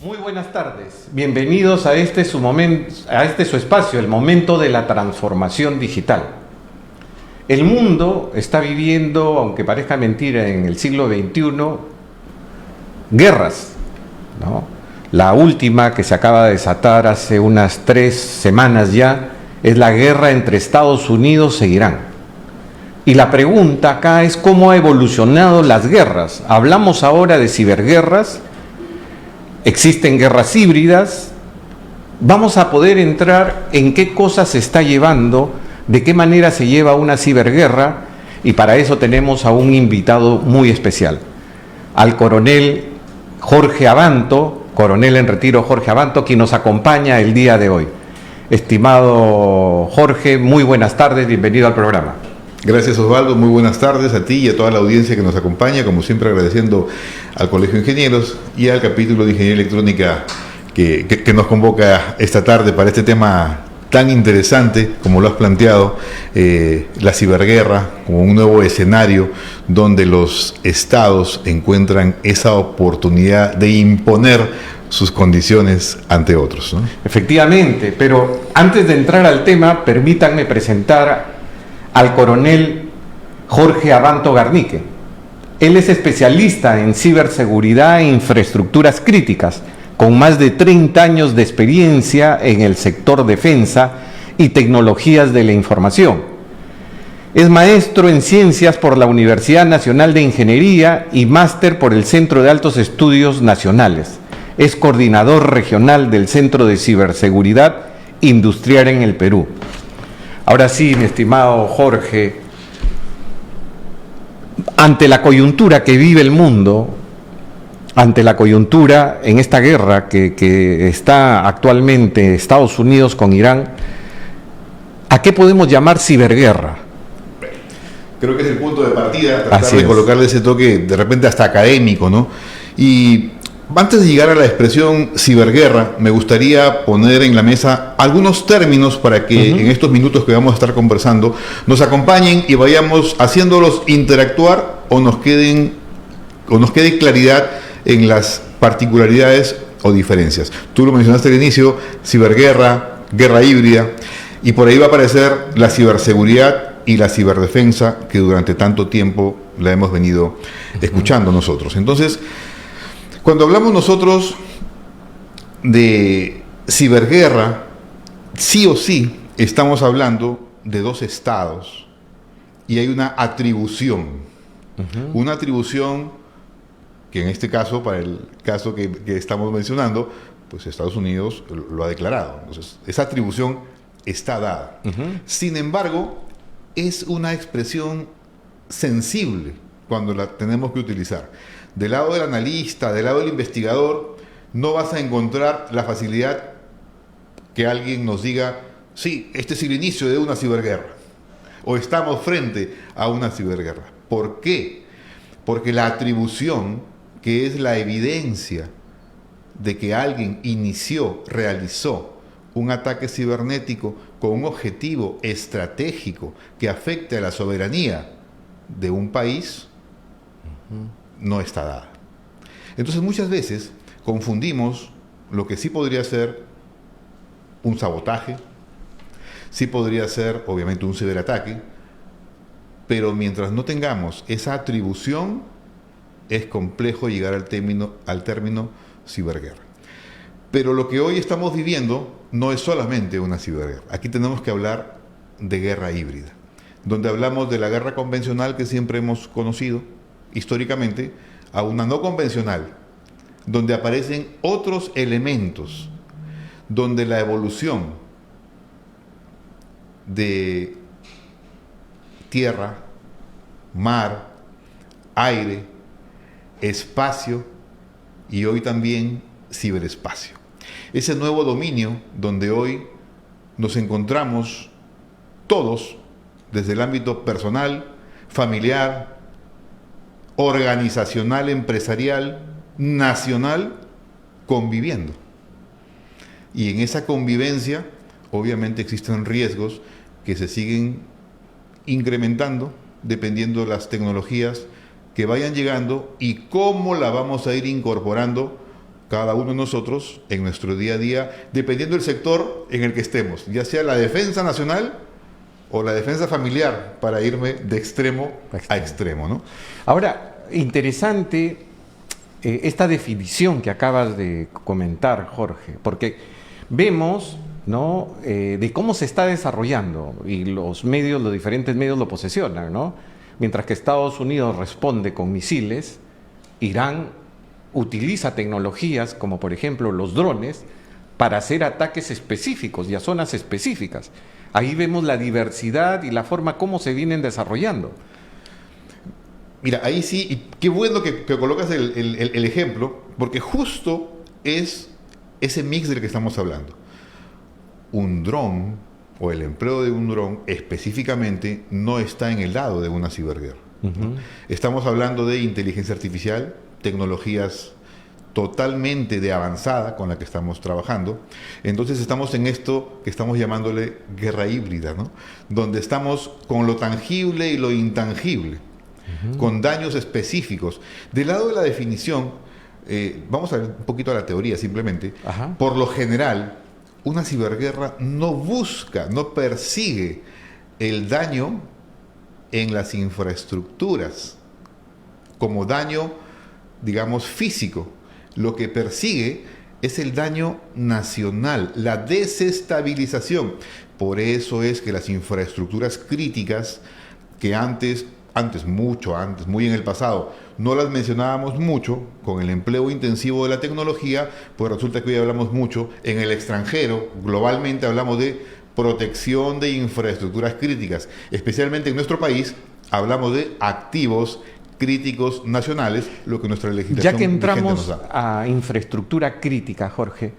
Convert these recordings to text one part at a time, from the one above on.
Muy buenas tardes, bienvenidos a su espacio, el momento de la transformación digital. El mundo está viviendo, aunque parezca mentira, en el siglo XXI, guerras, ¿no? La última que se acaba de desatar hace unas 3 semanas ya es la guerra entre Estados Unidos e Irán. Y la pregunta acá es cómo han evolucionado las guerras. Hablamos ahora de ciberguerras. Existen guerras híbridas. Vamos a poder entrar en qué cosas se está llevando, de qué manera se lleva una ciberguerra, y para eso tenemos a un invitado muy especial, al coronel Jorge Abanto, coronel en retiro Jorge Abanto, quien nos acompaña el día de hoy. Estimado Jorge, muy buenas tardes, bienvenido al programa. Gracias, Osvaldo, muy buenas tardes a ti y a toda la audiencia que nos acompaña, como siempre agradeciendo al Colegio de Ingenieros y al capítulo de Ingeniería Electrónica que nos convoca esta tarde para este tema tan interesante como lo has planteado, la ciberguerra como un nuevo escenario donde los estados encuentran esa oportunidad de imponer sus condiciones ante otros, ¿no? Efectivamente, pero antes de entrar al tema, permítanme presentar al coronel Jorge Abanto Garnique. Él es especialista en ciberseguridad e infraestructuras críticas, con más de 30 años de experiencia en el sector defensa y tecnologías de la información. Es maestro en ciencias por la Universidad Nacional de Ingeniería y máster por el Centro de Altos Estudios Nacionales. Es coordinador regional del Centro de Ciberseguridad Industrial en el Perú. Ahora sí, mi estimado Jorge, ante la coyuntura que vive el mundo, ante la coyuntura en esta guerra que está actualmente Estados Unidos con Irán, ¿a qué podemos llamar ciberguerra? Creo que es el punto de partida, tratar de colocarle ese toque de repente hasta académico, ¿no? Y antes de llegar a la expresión ciberguerra, me gustaría poner en la mesa algunos términos para que en estos minutos que vamos a estar conversando nos acompañen y vayamos haciéndolos interactuar o nos quede claridad en las particularidades o diferencias. Tú lo mencionaste al inicio, ciberguerra, guerra híbrida, y por ahí va a aparecer la ciberseguridad y la ciberdefensa que durante tanto tiempo la hemos venido escuchando nosotros. Entonces, cuando hablamos nosotros de ciberguerra, sí o sí estamos hablando de dos estados y hay una atribución. Una atribución que en este caso, para el caso que estamos mencionando, pues Estados Unidos lo ha declarado. Entonces, esa atribución está dada. Sin embargo, es una expresión sensible cuando la tenemos que utilizar. Del lado del analista, del lado del investigador, no vas a encontrar la facilidad que alguien nos diga, sí, este es el inicio de una ciberguerra, o estamos frente a una ciberguerra. ¿Por qué? Porque la atribución, que es la evidencia de que alguien realizó un ataque cibernético con un objetivo estratégico que afecte a la soberanía de un país, no está dada. Entonces muchas veces confundimos lo que sí podría ser un sabotaje, sí podría ser obviamente un ciberataque, pero mientras no tengamos esa atribución es complejo llegar al término ciberguerra. Pero lo que hoy estamos viviendo no es solamente una ciberguerra. Aquí tenemos que hablar de guerra híbrida, donde hablamos de la guerra convencional que siempre hemos conocido históricamente, a una no convencional, donde aparecen otros elementos, donde la evolución de tierra, mar, aire, espacio y hoy también ciberespacio. Ese nuevo dominio donde hoy nos encontramos todos, desde el ámbito personal, familiar, organizacional, empresarial, nacional, conviviendo. Y en esa convivencia, obviamente existen riesgos que se siguen incrementando dependiendo de las tecnologías que vayan llegando y cómo la vamos a ir incorporando cada uno de nosotros en nuestro día a día, dependiendo del sector en el que estemos, ya sea la defensa nacional o la defensa familiar, para irme de extremo a extremo, ¿no? Ahora, interesante esta definición que acabas de comentar, Jorge, porque vemos, ¿no?, de cómo se está desarrollando, y los diferentes medios lo posesionan, ¿no? Mientras que Estados Unidos responde con misiles, Irán utiliza tecnologías como por ejemplo los drones para hacer ataques específicos y a zonas específicas. Ahí vemos la diversidad y la forma como se vienen desarrollando. Mira, ahí sí, y qué bueno que colocas el ejemplo, porque justo es ese mix del que estamos hablando. Un dron, o el empleo de un dron específicamente, no está en el lado de una ciberguerra. Uh-huh. Estamos hablando de inteligencia artificial, tecnologías totalmente de avanzada con la que estamos trabajando. Entonces estamos en esto que estamos llamándole guerra híbrida, ¿no? Donde estamos con lo tangible y lo intangible, con daños específicos. Del lado de la definición, vamos a ver un poquito a la teoría simplemente. Ajá. Por lo general, una ciberguerra no busca, no persigue el daño en las infraestructuras como daño, digamos, físico. Lo que persigue es el daño nacional, la desestabilización. Por eso es que las infraestructuras críticas que mucho antes, muy en el pasado, no las mencionábamos mucho, con el empleo intensivo de la tecnología, pues resulta que hoy hablamos mucho en el extranjero, globalmente hablamos de protección de infraestructuras críticas, especialmente en nuestro país hablamos de activos críticos nacionales, lo que nuestra legislación ya que entramos nos da. A infraestructura crítica, Jorge,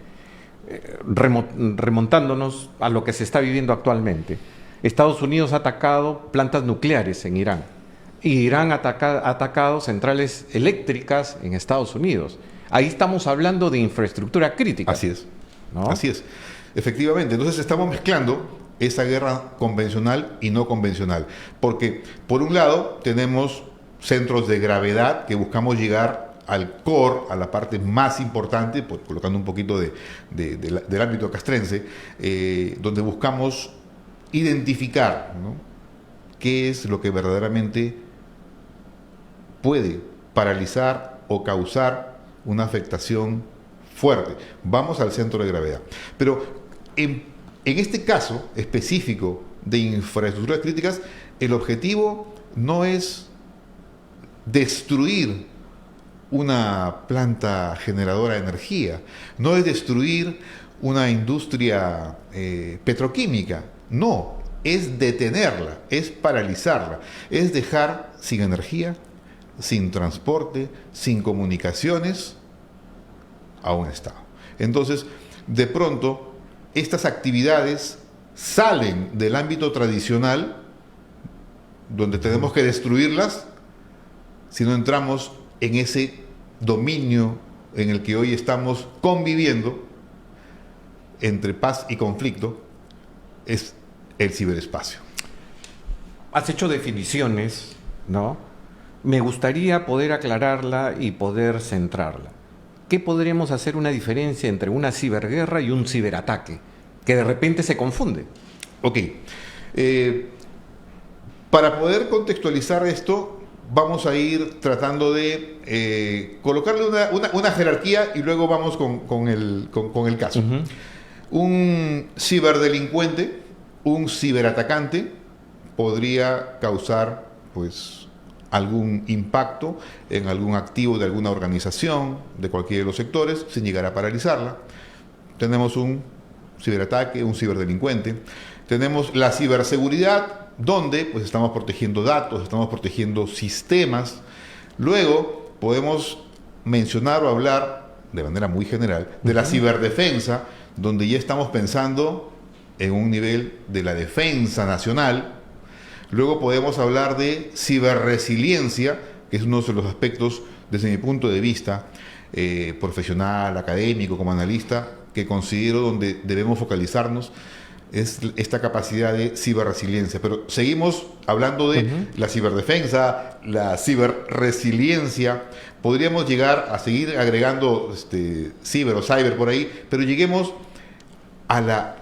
remontándonos a lo que se está viviendo actualmente. Estados Unidos ha atacado plantas nucleares en Irán. Y Irán ha atacado centrales eléctricas en Estados Unidos. Ahí estamos hablando de infraestructura crítica. Así es, ¿no? Así es. Efectivamente, entonces estamos mezclando esa guerra convencional y no convencional. Porque, por un lado, tenemos centros de gravedad que buscamos llegar al core, a la parte más importante, colocando un poquito del ámbito castrense, donde buscamos identificar, ¿no?, qué es lo que verdaderamente puede paralizar o causar una afectación fuerte. Vamos al centro de gravedad. Pero en este caso específico de infraestructuras críticas, el objetivo no es destruir una planta generadora de energía, no es destruir una industria petroquímica, no, es detenerla, es paralizarla, es dejar sin energía, sin transporte, sin comunicaciones a un Estado. Entonces, de pronto, estas actividades salen del ámbito tradicional, donde tenemos que destruirlas, si no entramos en ese dominio en el que hoy estamos conviviendo entre paz y conflicto, es el ciberespacio. Has hecho definiciones, ¿no? Me gustaría poder aclararla y poder centrarla. ¿Qué podríamos hacer una diferencia entre una ciberguerra y un ciberataque? Que de repente se confunde. Ok. Para poder contextualizar esto, vamos a ir tratando de colocarle una jerarquía y luego vamos con el caso. Uh-huh. Un ciberdelincuente, un ciberatacante podría causar, pues, algún impacto en algún activo de alguna organización, de cualquiera de los sectores, sin llegar a paralizarla. Tenemos un ciberataque, un ciberdelincuente. Tenemos la ciberseguridad, donde pues estamos protegiendo datos, estamos protegiendo sistemas. Luego podemos mencionar o hablar de manera muy general de la ciberdefensa, donde ya estamos pensando en un nivel de la defensa nacional. Luego podemos hablar de ciberresiliencia, que es uno de los aspectos, desde mi punto de vista profesional, académico, como analista, que considero donde debemos focalizarnos. es esta capacidad de ciberresiliencia. Pero seguimos hablando de la ciberdefensa, la ciberresiliencia. Podríamos llegar a seguir agregando ciber o cyber por ahí, pero lleguemos a la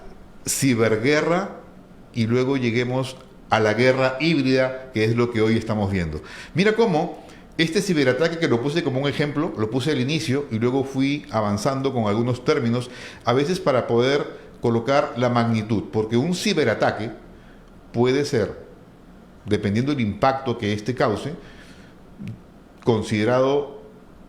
ciberguerra y luego lleguemos a la guerra híbrida, que es lo que hoy estamos viendo. Mira cómo este ciberataque, que lo puse como un ejemplo, lo puse al inicio y luego fui avanzando con algunos términos, a veces para poder colocar la magnitud, porque un ciberataque puede ser, dependiendo del impacto que éste cause, considerado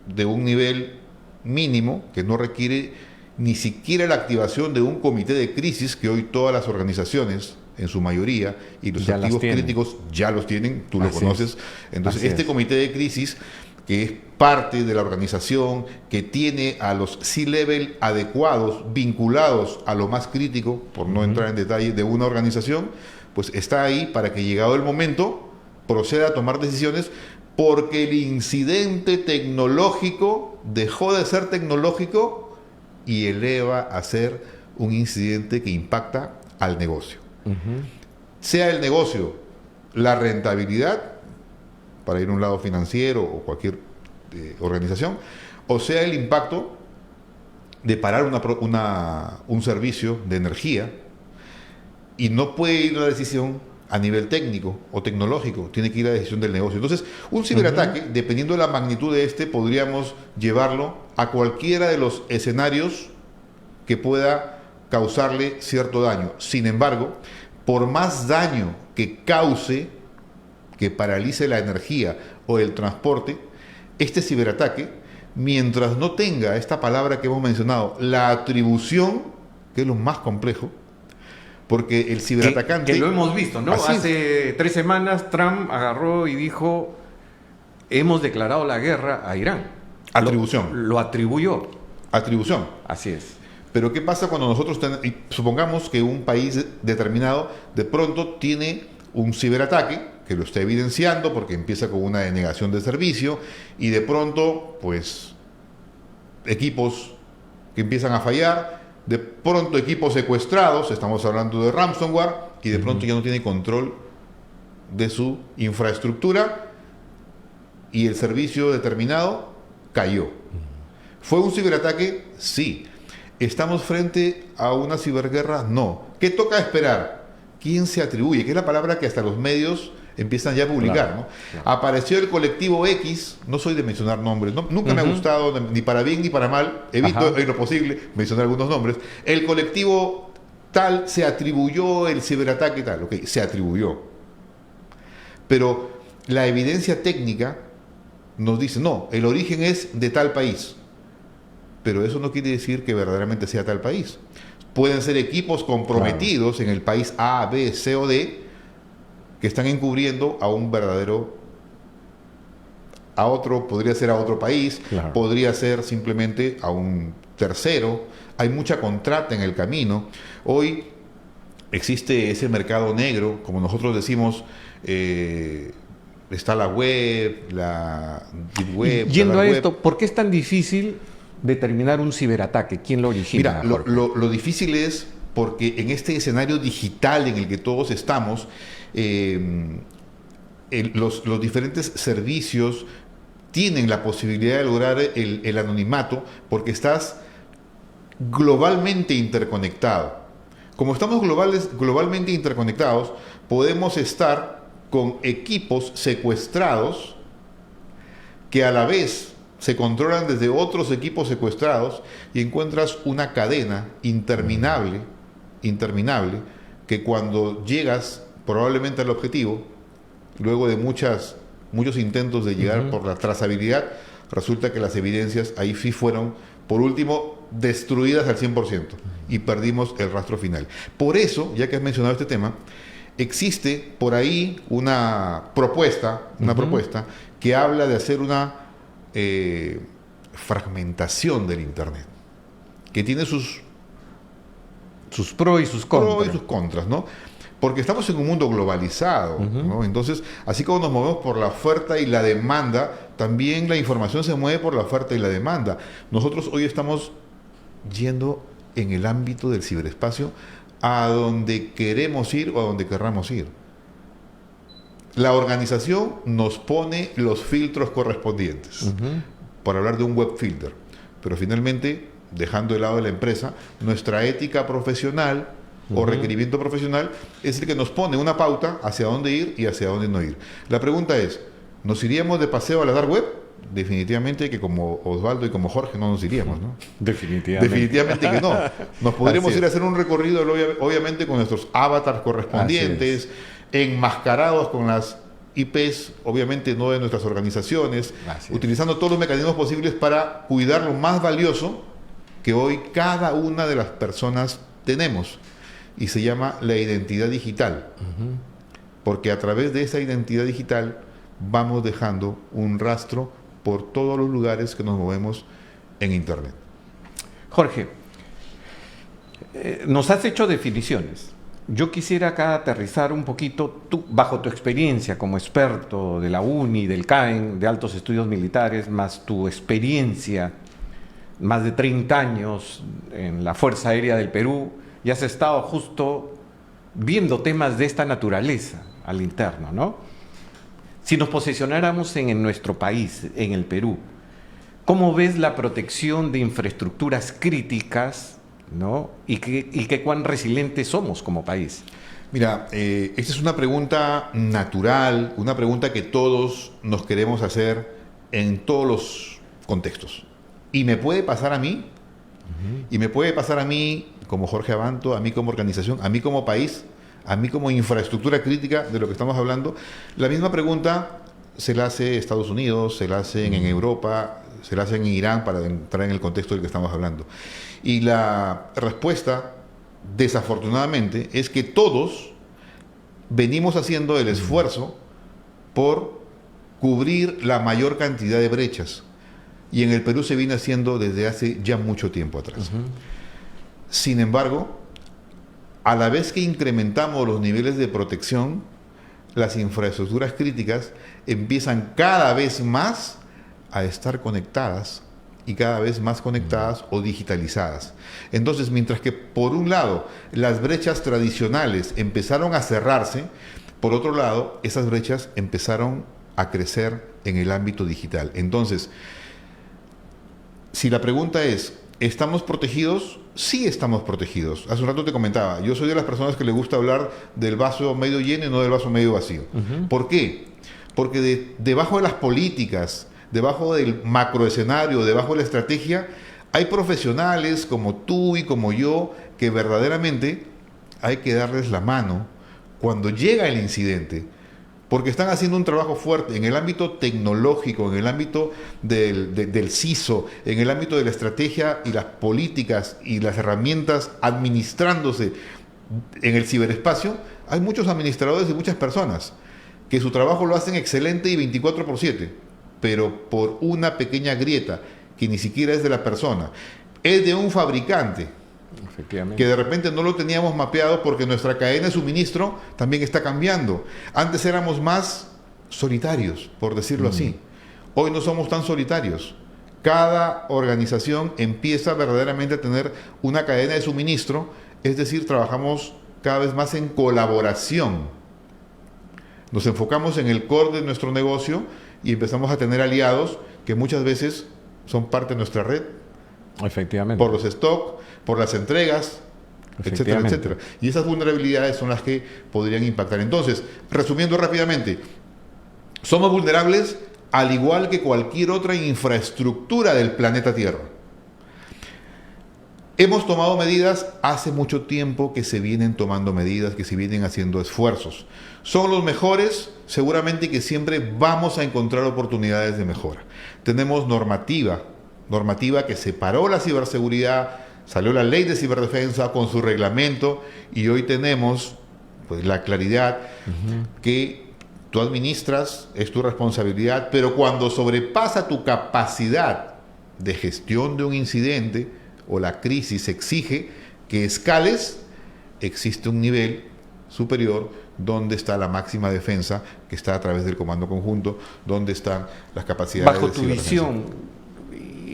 de un nivel mínimo, que no requiere ni siquiera la activación de un comité de crisis, que hoy todas las organizaciones, en su mayoría, y los activos críticos ya los tienen, tú lo conoces. Entonces, este comité de crisis, que es parte de la organización, que tiene a los C-level adecuados, vinculados a lo más crítico, por no entrar en detalle, de una organización, pues está ahí para que, llegado el momento, proceda a tomar decisiones, porque el incidente tecnológico dejó de ser tecnológico y eleva a ser un incidente que impacta al negocio. Sea el negocio la rentabilidad, para ir a un lado financiero o cualquier organización, o sea el impacto de parar un servicio de energía, y no puede ir la decisión a nivel técnico o tecnológico, tiene que ir a la decisión del negocio. Entonces, un ciberataque, dependiendo de la magnitud de podríamos llevarlo a cualquiera de los escenarios que pueda causarle cierto daño. Sin embargo, por más daño que cause, que paralice la energía o el transporte, este ciberataque, mientras no tenga esta palabra que hemos mencionado, la atribución, que es lo más complejo, porque el ciberatacante... Que lo hemos visto, ¿no? Hace 3 semanas Trump agarró y dijo: hemos declarado la guerra a Irán. Atribución. Lo atribuyó. Atribución. Así es. Pero ¿qué pasa cuando nosotros supongamos que un país determinado de pronto tiene un ciberataque que lo está evidenciando porque empieza con una denegación de servicio, y de pronto, pues, equipos que empiezan a fallar, de pronto equipos secuestrados, estamos hablando de ransomware, y de pronto ya no tiene control de su infraestructura y el servicio determinado cayó? ¿Fue un ciberataque? Sí. ¿Estamos frente a una ciberguerra? No. ¿Qué toca esperar? ¿Quién se atribuye? Que es la palabra que hasta los medios empiezan ya a publicar, ¿no? Claro. Apareció el colectivo X, no soy de mencionar nombres, nunca me ha gustado, ni para bien ni para mal, evito en lo posible mencionar algunos nombres. El colectivo tal se atribuyó el ciberataque tal, ok, se atribuyó. Pero la evidencia técnica nos dice, no, el origen es de tal país. Pero eso no quiere decir que verdaderamente sea tal país. Pueden ser equipos comprometidos en el país A, B, C o D, que están encubriendo a un verdadero, a otro, podría ser a otro país, podría ser simplemente a un tercero. Hay mucha contrata en el camino. Hoy existe ese mercado negro, como nosotros decimos, está la web, la deep web. Yendo a esto, ¿por qué es tan difícil determinar un ciberataque? ¿Quién lo origina? Mira, lo difícil es porque en este escenario digital en el que todos estamos, los diferentes servicios tienen la posibilidad de lograr el anonimato, porque estás globalmente interconectado. Como estamos globalmente interconectados, podemos estar con equipos secuestrados que a la vez se controlan desde otros equipos secuestrados, y encuentras una cadena interminable, que cuando llegas probablemente al objetivo, luego de muchos intentos de llegar por la trazabilidad, resulta que las evidencias ahí sí fueron, por último, destruidas al 100% y perdimos el rastro final. Por eso, ya que has mencionado este tema, existe por ahí una propuesta que habla de hacer una fragmentación del Internet, que tiene sus pros y sus contras, ¿no? Porque estamos en un mundo globalizado, ¿no? Entonces, así como nos movemos por la oferta y la demanda, también la información se mueve por la oferta y la demanda. Nosotros hoy estamos yendo en el ámbito del ciberespacio a donde queremos ir o a donde querramos ir. La organización nos pone los filtros correspondientes, por hablar de un web filter, pero finalmente, dejando de lado de la empresa, nuestra ética profesional o requerimiento profesional es el que nos pone una pauta hacia dónde ir y hacia dónde no ir. La pregunta es, ¿nos iríamos de paseo a la dark web? Definitivamente que como Osvaldo y como Jorge no nos iríamos, ¿no? Definitivamente que no. Nos podríamos ir a hacer un recorrido, obviamente, con nuestros avatars correspondientes, enmascarados con las IPs, obviamente no de nuestras organizaciones, utilizando todos los mecanismos posibles para cuidar lo más valioso que hoy cada una de las personas tenemos, y se llama la identidad digital, porque a través de esa identidad digital vamos dejando un rastro por todos los lugares que nos movemos en Internet. Jorge, nos has hecho definiciones. Yo quisiera acá aterrizar un poquito, tú, bajo tu experiencia como experto de la UNI, del CAEN, de Altos Estudios Militares, más tu experiencia, más de 30 años en la Fuerza Aérea del Perú, y has estado justo viendo temas de esta naturaleza al interno, ¿no? Si nos posicionáramos en nuestro país, en el Perú, ¿cómo ves la protección de infraestructuras críticas, ¿no? Y que cuán resilientes somos como país? Mira, esta es una pregunta natural, una pregunta que todos nos queremos hacer en todos los contextos. Y me puede pasar a mí, y me puede pasar a mí como Jorge Abanto, a mí como organización, a mí como país, a mí como infraestructura crítica de lo que estamos hablando. La misma pregunta se la hace Estados Unidos, se la hacen en Europa, se la hacen en Irán, para entrar en el contexto del que estamos hablando. Y la respuesta, desafortunadamente, es que todos venimos haciendo el esfuerzo por cubrir la mayor cantidad de brechas. Y en el Perú se viene haciendo desde hace ya mucho tiempo atrás. Sin embargo, a la vez que incrementamos los niveles de protección, las infraestructuras críticas empiezan cada vez más a estar conectadas, y cada vez más conectadas o digitalizadas. Entonces, mientras que por un lado las brechas tradicionales empezaron a cerrarse, por otro lado esas brechas empezaron a crecer en el ámbito digital. Entonces, si la pregunta es, ¿estamos protegidos? Sí estamos protegidos. Hace un rato te comentaba, yo soy de las personas que le gusta hablar del vaso medio lleno y no del vaso medio vacío. ¿Por qué? Porque debajo de las políticas, debajo del macroescenario, debajo de la estrategia, hay profesionales como tú y como yo que verdaderamente hay que darles la mano cuando llega el incidente, porque están haciendo un trabajo fuerte en el ámbito tecnológico, en el ámbito del CISO, en el ámbito de la estrategia y las políticas y las herramientas administrándose en el ciberespacio. Hay muchos administradores y muchas personas que su trabajo lo hacen excelente y 24/7. Pero por una pequeña grieta que ni siquiera es de la persona, es de un fabricante, que de repente no lo teníamos mapeado, porque nuestra cadena de suministro también está cambiando. Antes éramos más solitarios, por decirlo así. Hoy no somos tan solitarios. Cada organización empieza verdaderamente a tener una cadena de suministro, es decir, trabajamos cada vez más en colaboración. Nos enfocamos en el core de nuestro negocio y empezamos a tener aliados que muchas veces son parte de nuestra red. Efectivamente. Por los stocks, por las entregas, etcétera, etcétera. Y esas vulnerabilidades son las que podrían impactar. Entonces, resumiendo rápidamente, somos vulnerables al igual que cualquier otra infraestructura del planeta Tierra. Hemos tomado medidas, hace mucho tiempo que se vienen tomando medidas, que se vienen haciendo esfuerzos. ¿Son los mejores? Seguramente que siempre vamos a encontrar oportunidades de mejora. Tenemos normativa que separó la ciberseguridad, salió la ley de ciberdefensa con su reglamento, y hoy tenemos pues la claridad que tú administras, es tu responsabilidad, pero cuando sobrepasa tu capacidad de gestión de un incidente o la crisis exige que escales, existe un nivel superior donde está la máxima defensa, que está a través del comando conjunto, donde están las capacidades bajo de tu visión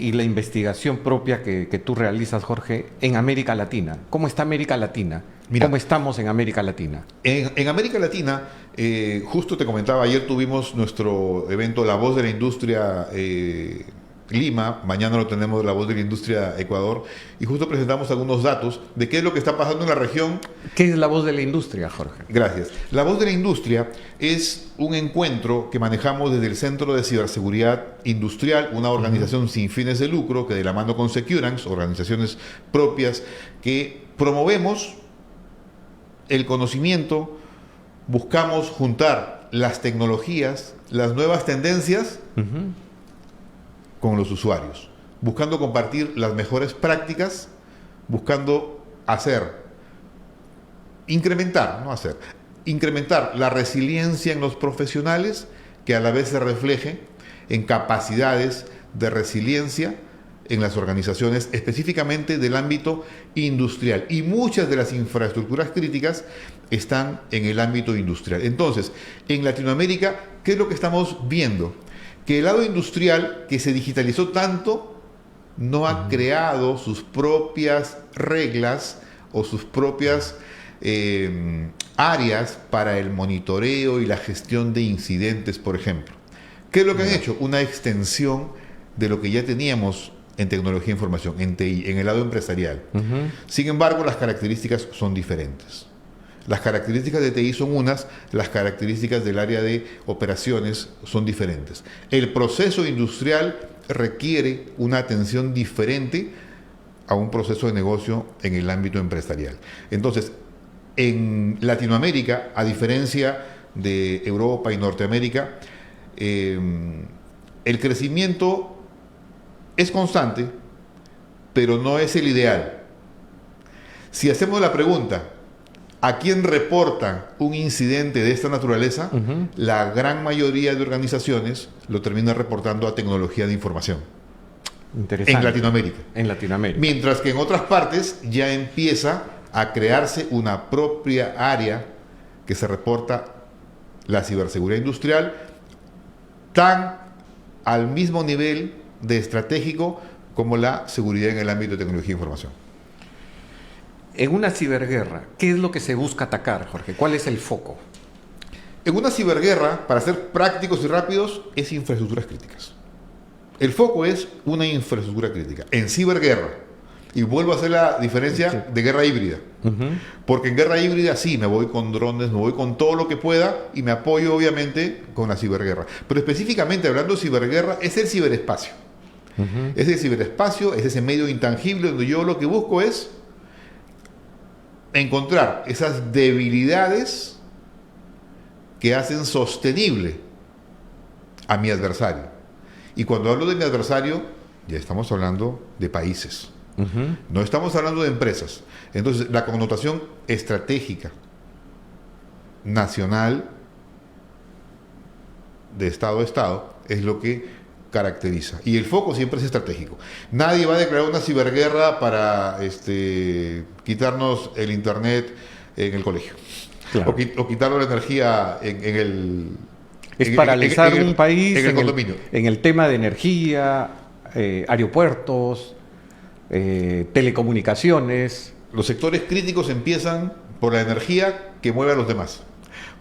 y la investigación propia que tú realizas, Jorge, en América Latina. ¿Cómo está América Latina? Mira, ¿cómo estamos en América Latina? En América Latina, justo te comentaba, ayer tuvimos nuestro evento La Voz de la Industria Lima, mañana lo tenemos La Voz de la Industria Ecuador, y justo presentamos algunos datos de qué es lo que está pasando en la región. ¿Qué es La Voz de la Industria, Jorge? Gracias. La Voz de la Industria es un encuentro que manejamos desde el Centro de Ciberseguridad Industrial, una organización sin fines de lucro que de la mano con Securance, organizaciones propias, que promovemos el conocimiento, buscamos juntar las tecnologías, las nuevas tendencias con los usuarios, buscando compartir las mejores prácticas, buscando incrementar la resiliencia en los profesionales, que a la vez se refleje en capacidades de resiliencia en las organizaciones, específicamente del ámbito industrial. Y muchas de las infraestructuras críticas están en el ámbito industrial. Entonces, en Latinoamérica, ¿qué es lo que estamos viendo? Que el lado industrial, que se digitalizó tanto, no ha creado sus propias reglas o sus propias áreas para el monitoreo y la gestión de incidentes, por ejemplo. ¿Qué es lo que han hecho? Una extensión de lo que ya teníamos en tecnología de información, en TI, en el lado empresarial. Sin embargo, las características son diferentes. Las características de TI son unas, las características del área de operaciones son diferentes. El proceso industrial requiere una atención diferente a un proceso de negocio en el ámbito empresarial. Entonces, en Latinoamérica, a diferencia de Europa y Norteamérica, el crecimiento es constante, pero no es el ideal. Si hacemos la pregunta, ¿a quién reporta un incidente de esta naturaleza? La gran mayoría de organizaciones lo termina reportando a tecnología de información. Interesante. En Latinoamérica. En Latinoamérica. Mientras que en otras partes ya empieza a crearse una propia área que se reporta la ciberseguridad industrial, tan al mismo nivel de estratégico como la seguridad en el ámbito de tecnología de información. En una ciberguerra, ¿qué es lo que se busca atacar, Jorge? ¿Cuál es el foco? En una ciberguerra, para ser prácticos y rápidos, es infraestructuras críticas. El foco es una infraestructura crítica. En ciberguerra, y vuelvo a hacer la diferencia de guerra híbrida, porque en guerra híbrida sí, me voy con drones, me voy con todo lo que pueda y me apoyo obviamente con la ciberguerra. Pero específicamente hablando de ciberguerra, es el ciberespacio. Es el ciberespacio, es ese medio intangible donde yo lo que busco es encontrar esas debilidades que hacen sostenible a mi adversario. Y cuando hablo de mi adversario, ya estamos hablando de países. No estamos hablando de empresas. Entonces, la connotación estratégica, nacional, de Estado a Estado, es lo que caracteriza. Y el foco siempre es estratégico. Nadie va a declarar una ciberguerra para quitarnos el internet en el colegio. Claro. O quitarnos la energía en el... Es paralizar un país en el condominio. En el tema de energía, aeropuertos, telecomunicaciones. Los sectores críticos empiezan por la energía que mueve a los demás.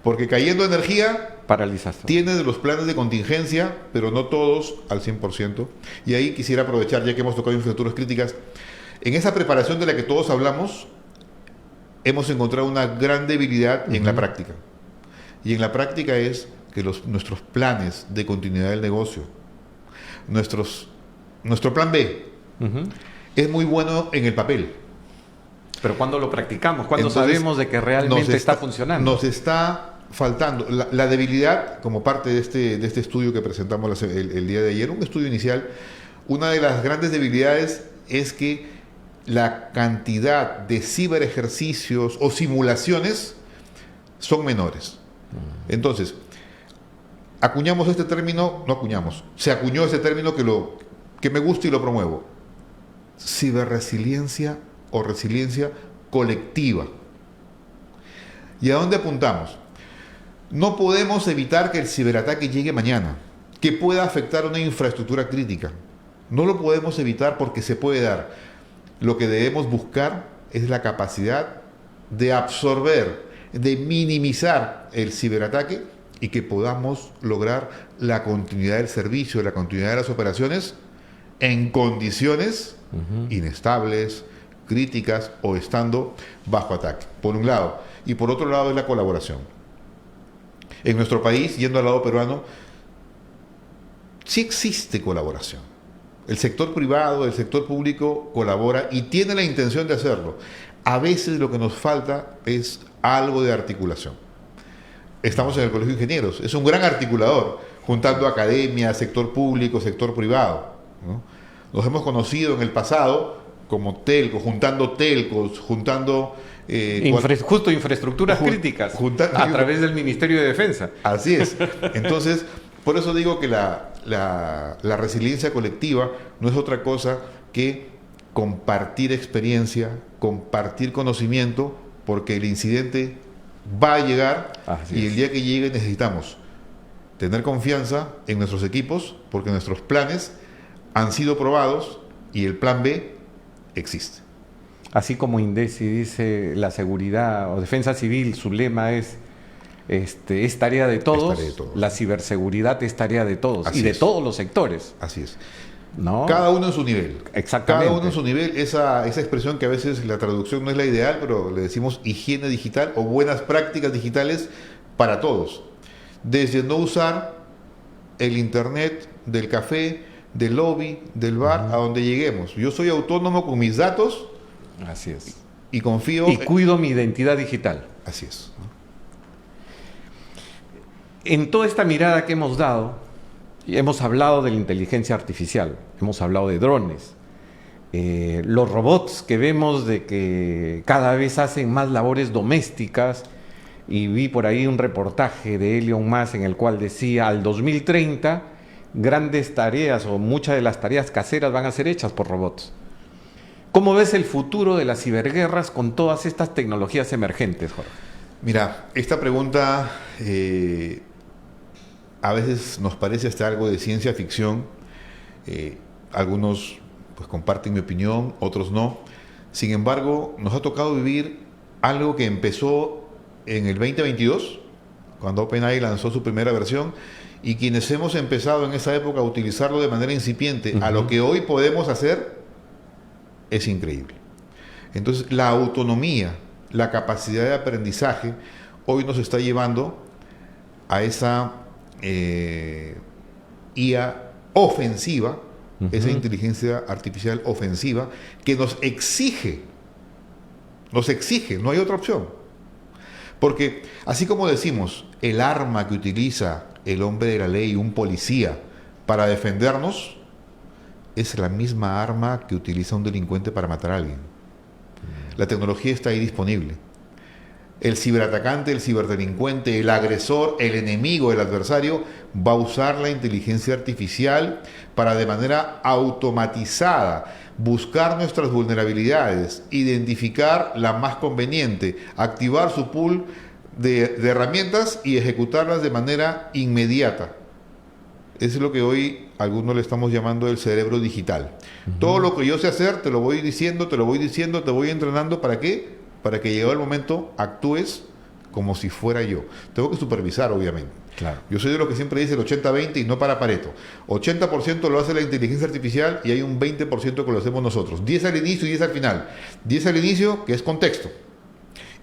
Porque cayendo energía, paralizas. Tiene de los planes de contingencia, pero no todos al 100%. Y ahí quisiera aprovechar, ya que hemos tocado infraestructuras críticas, en esa preparación de la que todos hablamos, hemos encontrado una gran debilidad en la práctica. Y en la práctica es que nuestros planes de continuidad del negocio, nuestro plan B, es muy bueno en el papel. Pero ¿cuándo lo practicamos? ¿Cuándo sabemos de que realmente está funcionando? Nos está faltando. La debilidad, como parte de este estudio que presentamos el día de ayer, un estudio inicial, una de las grandes debilidades es que la cantidad de ciberejercicios o simulaciones son menores. Entonces, acuñamos este término, no acuñamos, se acuñó este término que me gusta y lo promuevo. Ciberresiliencia o resiliencia colectiva. ¿Y a dónde apuntamos? No podemos evitar que el ciberataque llegue mañana, que pueda afectar una infraestructura crítica. No lo podemos evitar porque se puede dar. Lo que debemos buscar es la capacidad de absorber, de minimizar el ciberataque y que podamos lograr la continuidad del servicio, la continuidad de las operaciones en condiciones inestables, críticas o estando bajo ataque, por un lado. Y por otro lado es la colaboración. En nuestro país, yendo al lado peruano, sí existe colaboración. El sector privado, el sector público colabora y tiene la intención de hacerlo. A veces lo que nos falta es algo de articulación. Estamos en el Colegio de Ingenieros, es un gran articulador, juntando academia, sector público, sector privado, ¿no? Nos hemos conocido en el pasado como telcos, juntando telcos, juntando... justo infraestructuras críticas a través del Ministerio de Defensa. Así es. Entonces, por eso digo que la resiliencia colectiva no es otra cosa que compartir experiencia, compartir conocimiento, porque el incidente va a llegar y el día que llegue necesitamos tener confianza en nuestros equipos, porque nuestros planes han sido probados y el plan B existe. Así como INDECI dice, la seguridad o defensa civil, su lema es tarea de todos, la ciberseguridad es tarea de todos. Así y de todos los sectores. Así es. ¿No? Cada uno en su nivel. Exactamente. Cada uno en su nivel. Esa expresión que a veces la traducción no es la ideal, pero le decimos higiene digital o buenas prácticas digitales para todos. Desde no usar el internet del café, del lobby, del bar, a donde lleguemos. Yo soy autónomo con mis datos. Así es. Y confío... Y cuido mi identidad digital. Así es. En toda esta mirada que hemos dado, hemos hablado de la inteligencia artificial, hemos hablado de drones, los robots que vemos de que cada vez hacen más labores domésticas, y vi por ahí un reportaje de Elon Musk en el cual decía al 2030 grandes tareas o muchas de las tareas caseras van a ser hechas por robots. ¿Cómo ves el futuro de las ciberguerras con todas estas tecnologías emergentes, Jorge? Mira, esta pregunta a veces nos parece hasta algo de ciencia ficción. Algunos pues comparten mi opinión, otros no. Sin embargo, nos ha tocado vivir algo que empezó en el 2022, cuando OpenAI lanzó su primera versión, y quienes hemos empezado en esa época a utilizarlo de manera incipiente, a lo que hoy podemos hacer, es increíble. Entonces, la autonomía, la capacidad de aprendizaje, hoy nos está llevando a esa IA ofensiva, esa inteligencia artificial ofensiva, que nos exige, no hay otra opción. Porque, así como decimos, el arma que utiliza el hombre de la ley, un policía, para defendernos, es la misma arma que utiliza un delincuente para matar a alguien. La tecnología está ahí disponible. El ciberatacante, el ciberdelincuente, el agresor, el enemigo, el adversario, va a usar la inteligencia artificial para de manera automatizada buscar nuestras vulnerabilidades, identificar la más conveniente, activar su pool de herramientas y ejecutarlas de manera inmediata. Eso es lo que hoy algunos le estamos llamando el cerebro digital. Todo lo que yo sé hacer, te lo voy diciendo, te voy entrenando. ¿Para qué? Para que llegado el momento actúes como si fuera yo. Tengo que supervisar, obviamente. Claro. Yo soy de los que siempre dice el 80-20 y no para Pareto. 80% lo hace la inteligencia artificial y hay un 20% que lo hacemos nosotros. 10 al inicio y 10 al final. 10 al inicio, que es contexto.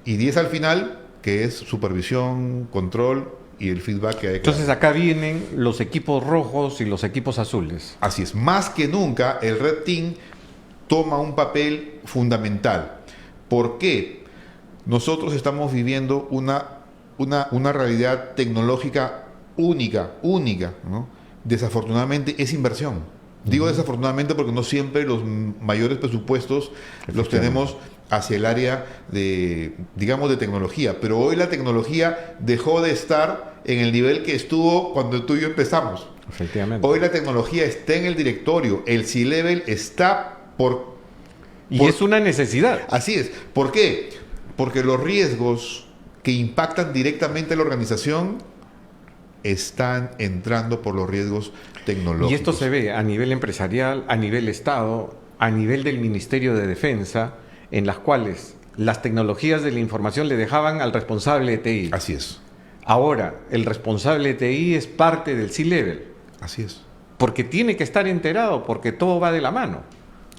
Y 10 al final, que es supervisión, control y el feedback que hay. Entonces acá vienen los equipos rojos y los equipos azules. Así es. Más que nunca, el Red Team toma un papel fundamental. ¿Por qué? Nosotros estamos viviendo una realidad tecnológica única, ¿no? Desafortunadamente es inversión. Digo desafortunadamente porque no siempre los mayores presupuestos los tenemos hacia el área de, digamos, de tecnología. Pero hoy la tecnología dejó de estar en el nivel que estuvo cuando tú y yo empezamos. Efectivamente. Hoy la tecnología está en el directorio, el C-Level está y es una necesidad. Así es. ¿Por qué? Porque los riesgos que impactan directamente a la organización están entrando por los riesgos tecnológicos. Y esto se ve a nivel empresarial, a nivel Estado, a nivel del Ministerio de Defensa, en las cuales las tecnologías de la información le dejaban al responsable de TI. Así es. Ahora, el responsable de TI es parte del C-Level. Así es. Porque tiene que estar enterado, porque todo va de la mano.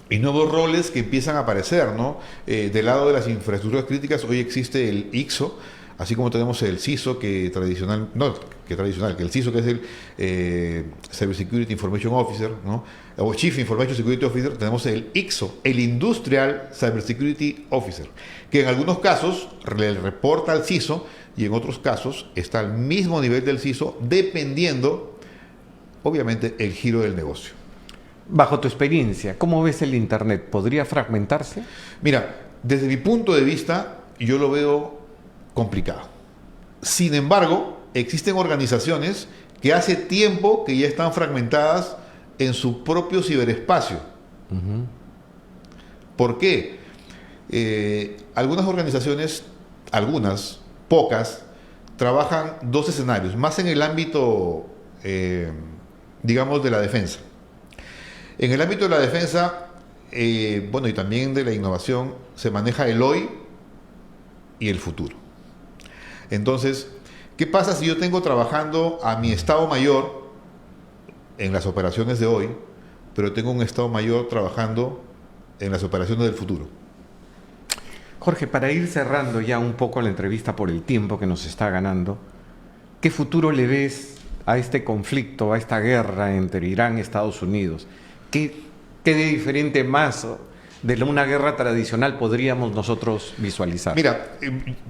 Y nuevos roles que empiezan a aparecer, ¿no? Del lado de las infraestructuras críticas, hoy existe el ICSO, así como tenemos el CISO, que el CISO, que es el Cyber Security Information Officer, ¿no? O Chief Information Security Officer, tenemos el ICSO, el Industrial Cyber Security Officer, que en algunos casos le reporta al CISO y en otros casos está al mismo nivel del CISO, dependiendo, obviamente, el giro del negocio. Bajo tu experiencia, ¿cómo ves el Internet? ¿Podría fragmentarse? Mira, desde mi punto de vista, yo lo veo complicado. Sin embargo, existen organizaciones que hace tiempo que ya están fragmentadas en su propio ciberespacio. Uh-huh. ¿Por qué? Algunas organizaciones, pocas, trabajan dos escenarios, más en el ámbito, digamos, de la defensa. En el ámbito de la defensa, y también de la innovación, se maneja el hoy y el futuro. Entonces, ¿qué pasa si yo tengo trabajando a mi Estado Mayor en las operaciones de hoy, pero tengo un Estado Mayor trabajando en las operaciones del futuro? Jorge, para ir cerrando ya un poco la entrevista por el tiempo que nos está ganando, ¿qué futuro le ves a este conflicto, a esta guerra entre Irán y Estados Unidos? ¿Qué de diferente más de una guerra tradicional podríamos nosotros visualizar? Mira,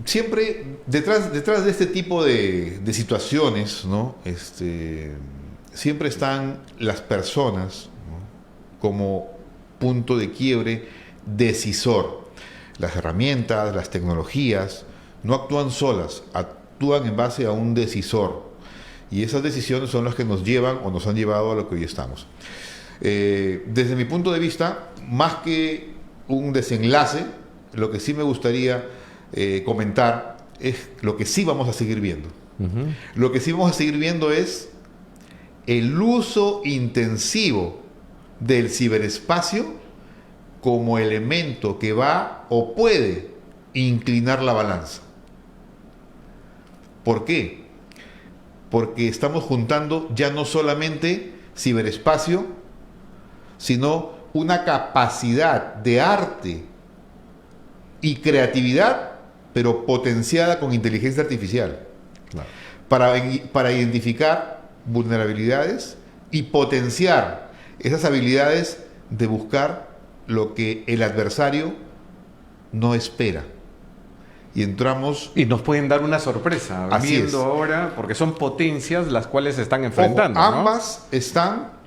siempre detrás de este tipo de situaciones, ¿no? Siempre están las personas, ¿no? Como punto de quiebre decisor. Las herramientas, las tecnologías no actúan solas, actúan en base a un decisor. Y esas decisiones son las que nos llevan o nos han llevado a lo que hoy estamos. Desde mi punto de vista, más que un desenlace, lo que sí me gustaría comentar es lo que sí vamos a seguir viendo. Uh-huh. Lo que sí vamos a seguir viendo es el uso intensivo del ciberespacio como elemento que va o puede inclinar la balanza. ¿Por qué? Porque estamos juntando ya no solamente ciberespacio, sino una capacidad de arte y creatividad, pero potenciada con inteligencia artificial, claro, para identificar vulnerabilidades y potenciar esas habilidades de buscar lo que el adversario no espera. Y entramos... Y nos pueden dar una sorpresa, viendo ahora, porque son potencias las cuales se están enfrentando. Ojo, ambas están...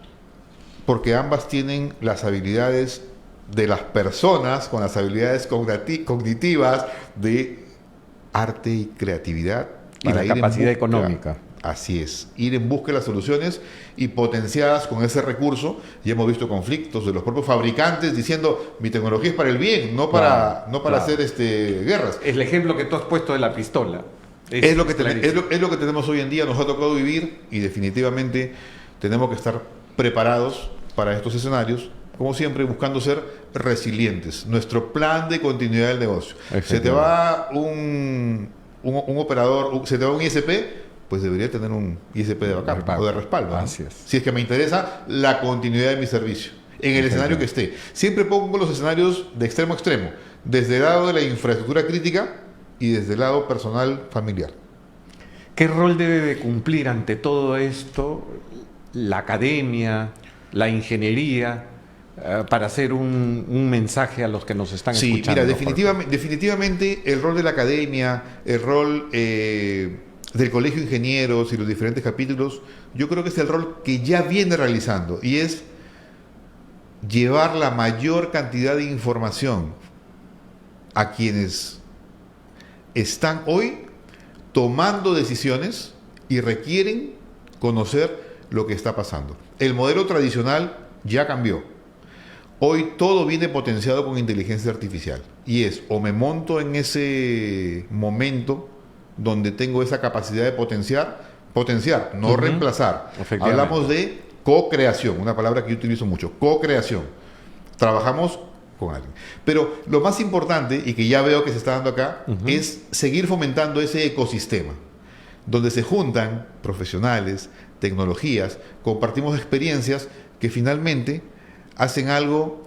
porque ambas tienen las habilidades de las personas con las habilidades cognitivas de arte y creatividad. Y la capacidad económica. Así es, ir en busca de las soluciones y potenciadas con ese recurso. Ya hemos visto conflictos de los propios fabricantes diciendo mi tecnología es para el bien, no para hacer guerras. El ejemplo que tú has puesto de la pistola. Es lo que tenemos hoy en día, nos ha tocado vivir y definitivamente tenemos que estar preparados para estos escenarios, como siempre buscando ser resilientes. Nuestro plan de continuidad del negocio. Se te va un operador, se te va un ISP, pues debería tener un ISP de backup o de respaldo. Así es. Si es que me interesa la continuidad de mi servicio, en el escenario que esté. Siempre pongo los escenarios de extremo a extremo, desde el lado de la infraestructura crítica y desde el lado personal familiar. ¿Qué rol debe de cumplir ante todo esto la academia, la ingeniería, para hacer un mensaje a los que nos están escuchando? Sí, mira, definitivamente el rol de la academia, el rol del Colegio de Ingenieros y los diferentes capítulos, yo creo que es el rol que ya viene realizando, y es llevar la mayor cantidad de información a quienes están hoy tomando decisiones y requieren conocer lo que está pasando. El modelo tradicional ya cambió. Hoy todo viene potenciado con inteligencia artificial, y es o me monto en ese momento donde tengo esa capacidad de potenciar potenciar, no reemplazar. Hablamos de co-creación, una palabra que yo utilizo mucho, co-creación. Trabajamos con alguien. Pero lo más importante, y que ya veo que se está dando acá, es seguir fomentando ese ecosistema, donde se juntan profesionales, tecnologías, compartimos experiencias que finalmente hacen algo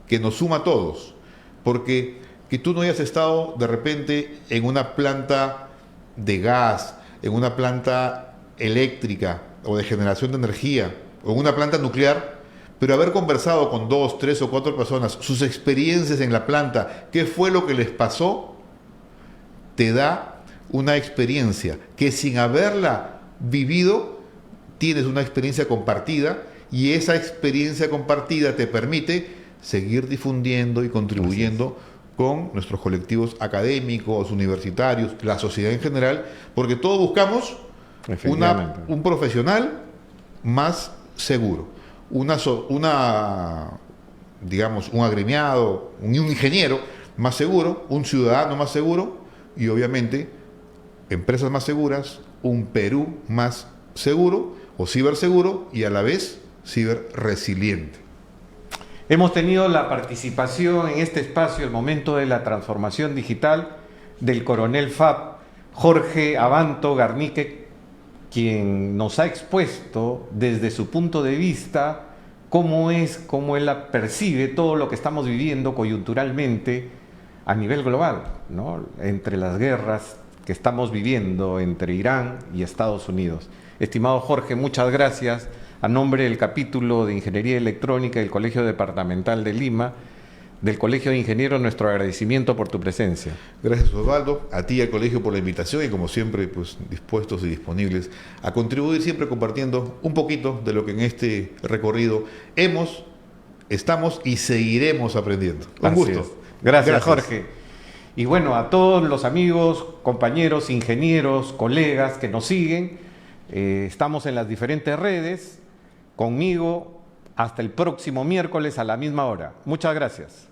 que nos suma a todos. Porque que tú no hayas estado de repente en una planta de gas, en una planta eléctrica o de generación de energía, o en una planta nuclear, pero haber conversado con 2, 3 o 4 personas, sus experiencias en la planta, qué fue lo que les pasó, te da una experiencia que sin haberla vivido, tienes una experiencia compartida, y esa experiencia compartida te permite seguir difundiendo y contribuyendo con nuestros colectivos académicos, universitarios, la sociedad en general, porque todos buscamos un profesional más seguro, digamos, un agremiado, un ingeniero más seguro, un ciudadano más seguro y obviamente empresas más seguras, un Perú más seguro o ciberseguro y a la vez ciberresiliente. Hemos tenido la participación en este espacio, el momento de la transformación digital, del coronel FAP Jorge Abanto Garnique, quien nos ha expuesto desde su punto de vista cómo él percibe todo lo que estamos viviendo coyunturalmente a nivel global, ¿no? Entre las guerras que estamos viviendo entre Irán y Estados Unidos. Estimado Jorge, muchas gracias. A nombre del capítulo de Ingeniería Electrónica del Colegio Departamental de Lima, del Colegio de Ingenieros, nuestro agradecimiento por tu presencia. Gracias, Osvaldo, a ti y al colegio por la invitación y como siempre, pues dispuestos y disponibles a contribuir, siempre compartiendo un poquito de lo que en este recorrido estamos y seguiremos aprendiendo. Un gusto. Gracias, Jorge. Y bueno, a todos los amigos, compañeros, ingenieros, colegas que nos siguen, estamos en las diferentes redes. Conmigo, hasta el próximo miércoles a la misma hora. Muchas gracias.